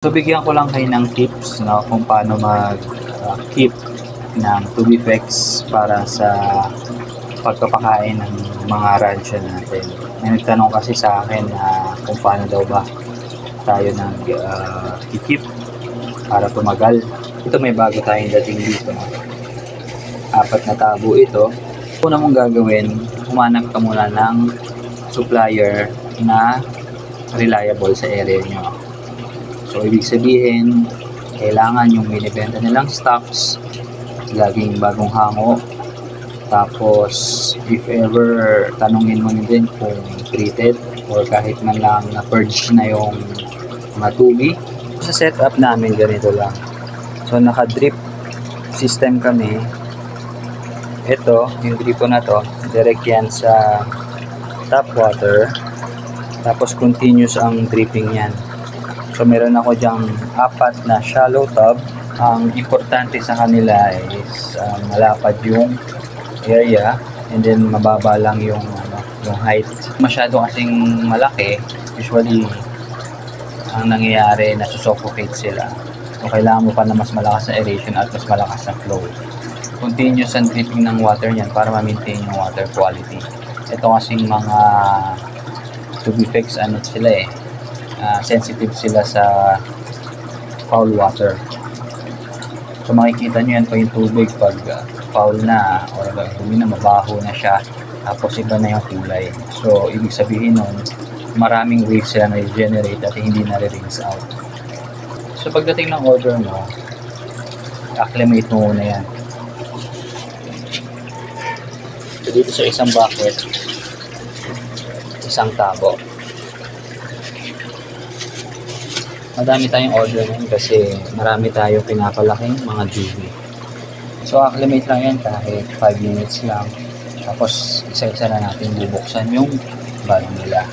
So, bigyan ko lang kayo ng tips no, kung paano mag-keep ng Tubifex para sa pagpapakain ng mga rancho natin. May nagtanong kasi sa akin na kung paano daw ba tayo nag-keep para tumagal. Ito may bago tayong dating dito. 4 na tabo ito. Una mong gagawin, humanap ka muna ng supplier na reliable sa area nyo. So, ibig sabihin, kailangan yung binibenta nilang stocks, laging bagong hango. Tapos, if ever, tanungin mo din kung treated or kahit man lang na-purge na yung mga tubi. Sa setup namin, ganito lang. So, naka-drip system kami. Ito, yung dripo na to, direct yan sa tap water. Tapos, continuous ang dripping yan. So, meron ako dyang 4 na shallow tub. Ang importante sa kanila is malapad yung area and then mababa lang yung height. Masyado kasing malaki, usually ang nangyayari nasusuffocate sila. So, kailangan mo pa na mas malakas na aeration at mas malakas na flow. Continuous ang dripping ng water niyan para ma-maintain yung water quality. Ito kasing mga Tubifex sila sensitive sila sa foul water. So makikita nyo yan pa yung tubig pag foul na or dumi na, mabaho na siya, tapos iba na yung kulay. So ibig sabihin nun, maraming waves sila na generate at hindi na rinse out. So pagdating ng order mo, acclimate mo muna yan. So dito sa isang bucket, isang tabo. Madami tayong order ngayon kasi marami tayong pinapalaking mga dubi. So, acclimate lang yan kahit 5 minutes lang. Tapos, isa-isa na natin bubuksan yung valve nila.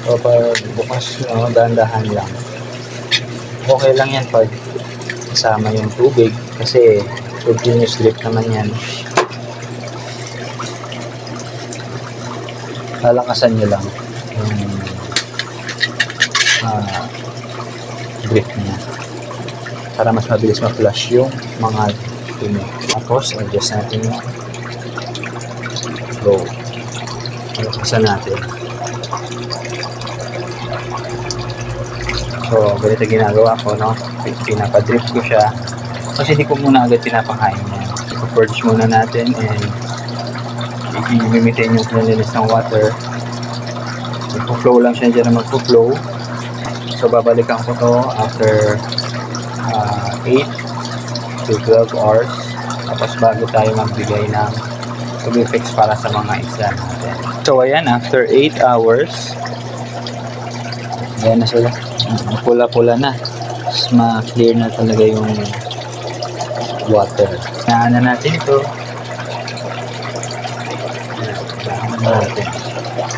So, pag bukas, dahan-dahan lang. Okay lang yan pag kasama yung tubig kasi continuous drip naman yan. Lalakasan nyo lang yung drip niya para mas mabilis ma-flush yung mga dumi. Tapos, adjust natin yung flow. Lalakasan natin. So, ganito ginagawa ko, no? Pinapadrip ko siya kasi hindi ko muna agad pinapakain niya. I-purge muna natin and i-maintain yung cleanliness ng water. Magpo-flow lang siya dyan na magpo-flow. So, babalikan ko to after 8 to 12 hours. Tapos, bago tayo magbigay ng Tubifex para sa mga isda natin. So, ayan, after 8 hours, ayan na sila. Pula-pula na. Tapos, ma-clear na talaga yung water. Naan na natin ito.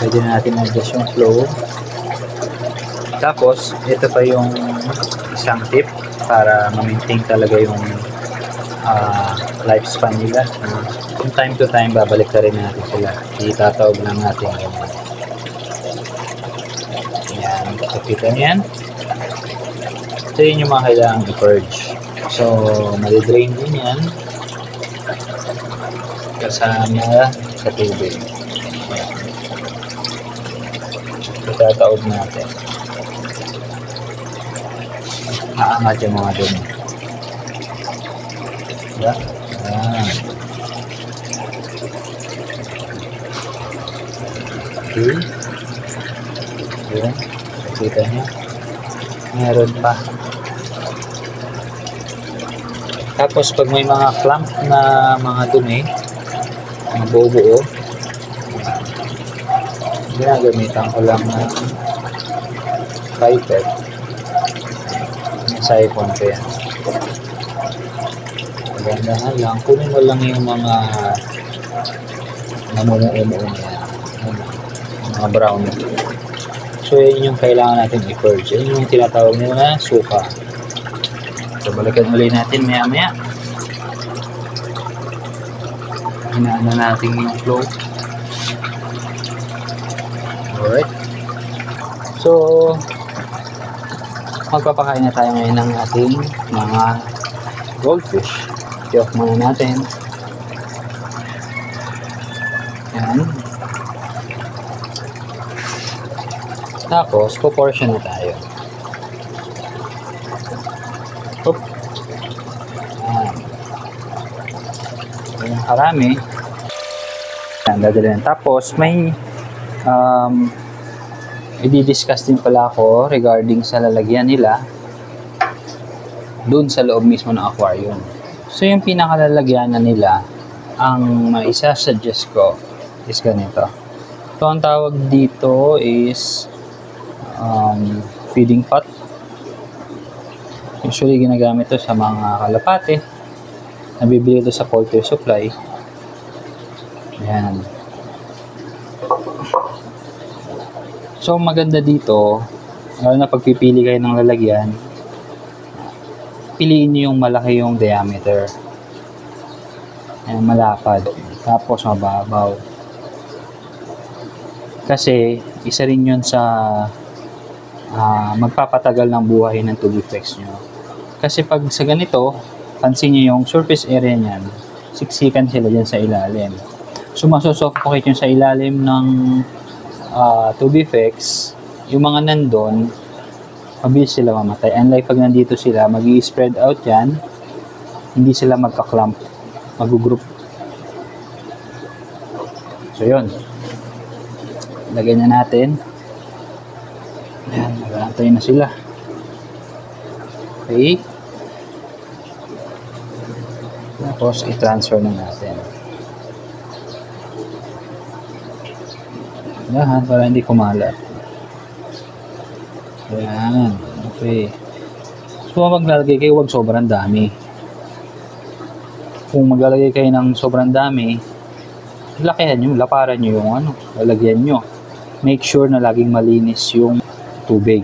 Pwede na natin adjust yung flow. Tapos, ito pa yung isang tip para ma-maintain talaga yung lifespan nila. From time to time, babalik na rin natin sila. Itatawag lang natin ganyan. Yan, kapitan yan. So, yun yung mga kailangang i-purge. So, malidrain din yan kasama sa tubig. Itataob natin. Aangat yung mga dumi. Diba? Ayan. Okay. Ayan. Nakita nyo. Meron pa. Tapos pag may mga clump na mga dumi, mga buo-buo, ginagamitan ko lang ng pipette. Siphon ko yan. Magandahan lang. Kunin mo lang yung mga namumuo-muo yan. Mga brown. So, yun yung kailangan natin i-purge. Yun yung tinatawag nila na suka. So, balikan ulit natin maya-maya. Hinaan na natin yung flow. Alright. So, magpapakain na tayo ngayon ng ating mga goldfish. I-off muna natin. Yan. Tapos, proportion na tayo. Oop. Yan. Yan, karami. Yan, dadalhin. Tapos, may i-discuss din pala ako regarding sa lalagyan nila dun sa loob mismo ng aquarium. So, yung pinakalalagyan na nila, ang maisa-suggest ko is ganito. So, ang tawag dito is feeding pot. Usually, ginagamit to sa mga kalapate. Nabibili ito sa poultry supply. Ayan. So, maganda dito, lalo na pagpipili kayo ng lalagyan, piliin nyo yung malaki yung diameter. Ayan, malapad. Tapos, mababaw. Kasi, isa rin yun sa magpapatagal ng buhay ng Tubifex nyo. Kasi pag sa ganito, pansin nyo yung surface area niyan, siksikan sila dyan sa ilalim. So, masosuffocate yun sa ilalim ng Tubifex, yung mga nandun, mabilis sila mamatay. Unlike pag nandito sila, mag-i-spread out yan, hindi sila magka-clump, mag-group. So, yun. Lagay na natin. Ayan, nag-aantay na sila. Okay. Tapos, i-transfer na natin. Ayan, para hindi kumalat. Ayan, okay. So, maglalagay kayo, huwag sobrang dami. Kung maglalagay kayo ng sobrang dami, lakihan nyo, laparan nyo yung lalagyan nyo. Make sure na laging malinis yung tubig.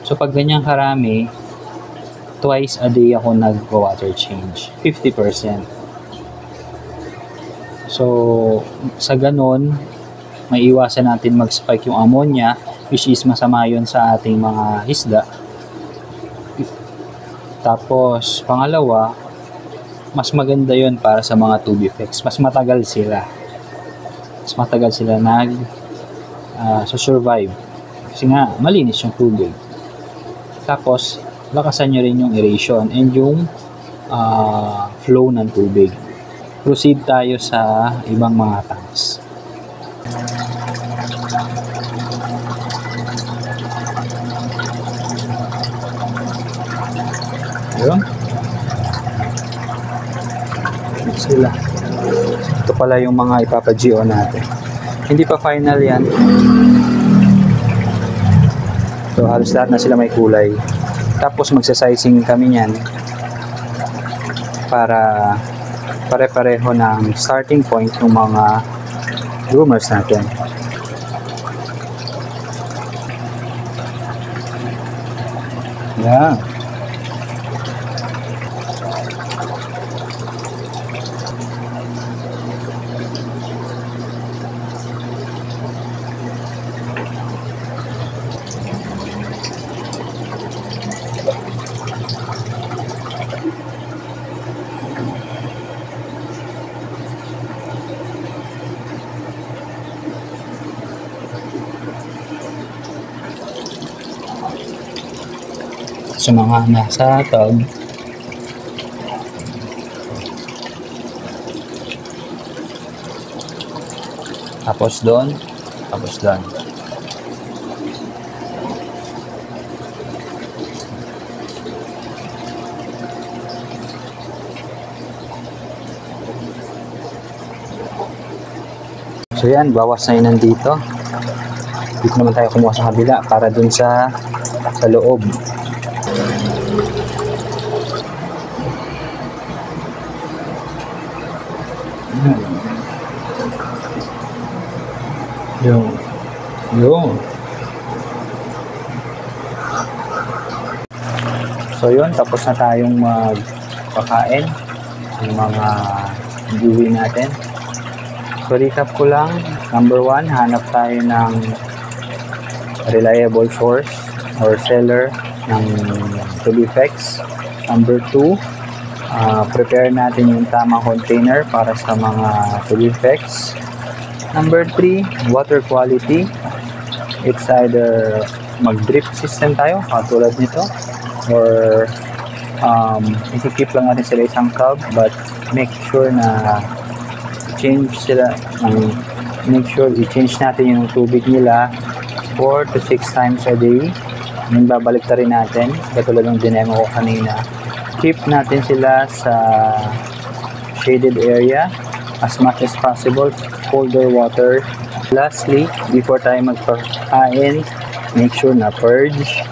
So, pag ganyan karami, twice a day ako nag-water change. 50%. So, sa ganon, may iwasan natin mag-spike yung ammonia, which is masama yun sa ating mga isda. Tapos, pangalawa, mas maganda yun para sa mga Tubifex. Mas matagal sila. Mas matagal sila survive. Kasi nga, malinis yung tubig. Tapos, lakasan nyo rin yung aeration and yung flow ng tubig. Proceed tayo sa ibang mga tanks. Yun. Sila. Ito pala yung mga ipapa-GO natin. Hindi pa final yan. So, halos lahat na sila may kulay. Tapos, magsa-sizing kami niyan para pare-pareho ng starting point ng mga groomers natin. Yeah. Sa mga nasa tag, tapos doon, tapos doon. So yan, bawas na yun nandito. Dito naman tayo kumuha sa kabila para dun sa loob. Yun. So yun, tapos na tayong magpakain ng mga giveaway natin. So recap ko lang, number 1, hanap tayo ng reliable source or seller ng Tubifex. Number 2, prepare natin yung tamang container para sa mga Tubifex. Number 3, water quality. It's either mag-drip system tayo, katulad nito, or i-keep lang natin sila isang tub, but make sure na i-change natin yung tubig nila 4 to 6 times a day. Yung babalik rin natin, katulad ng dinemo ko kanina. Keep natin sila sa shaded area as much as possible, colder water. Lastly, before tayo magpakain, make sure na purge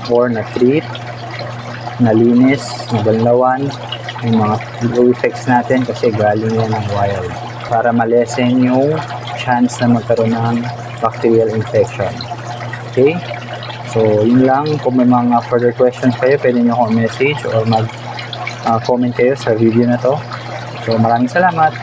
or na treat, nalinis, nabanlawan yung mga Tubifex natin kasi galing yan ng wild, para malesen yung chance na magkaroon ng bacterial infection. Okay? So, yun lang. Kung may mga further questions kayo, pwede nyo ako message or mag-comment kayo sa video na to. So, maraming salamat.